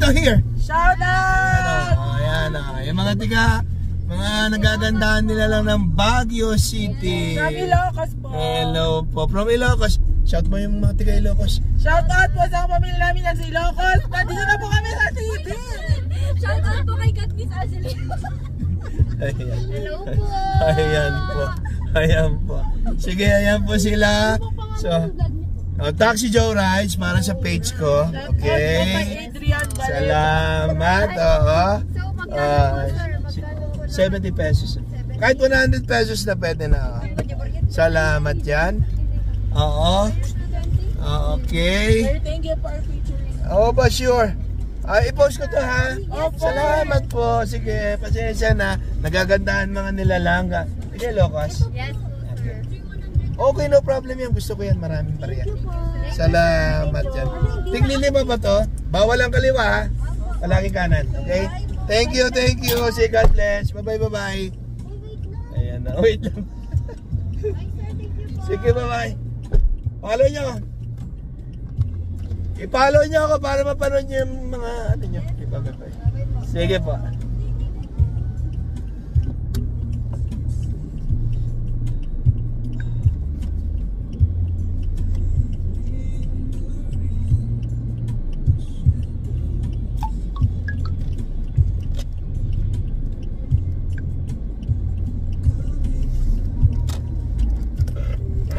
dito, here. Shout out! Ayan, yung mga mga nagagandahan nila lang ng Baguio City. From Ilocos po. Hello po, from Ilocos. Shout mo yung mga tiga Ilocos. Shout out po sa pamilya namin ng Ilocos. Nandito na po kami sa TV. Shout out po kay Katniss Azalea. Ayan. Hello po. Ayan po. Ayan po. Sige, ayan po sila. So, Taxi Joe Rides para sa page ko. Okay. Salamat. Oo. So, magkano po, sir? 70 pesos. Kahit 100 pesos na pwede na. Salamat yan. Oo. Okay. Thank you for featuring. Oo ba, sure. I-post ko to ha. Salamat po. Sige, pasensya na. Nagagandahan mga nilalang. Sige, Locos. Yes po, sir. Okay, no problem yan. Gusto ko yan. Maraming pariya. Salamat yan. Tiglilima ba to? Bawal ang kaliwa ha. Palagi kanan. Okay? Thank you, thank you. Say God bless. Bye-bye, bye-bye. Ayan na. Wait lang. Sige, bye-bye. Follow nyo. I-follow nyo ako para mapanood nyo yung mga ano nyo. Sige po.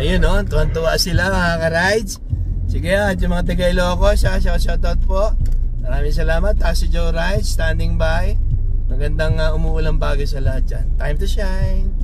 Ayun o, tuwan-tuwa sila mga ka-rides. Sige at yung mga taga Ilocos, shoutout po. Maraming salamat. Taxi Joe Rides, standing by. Magandang umuulang bagay sa lahat dyan. Time to shine.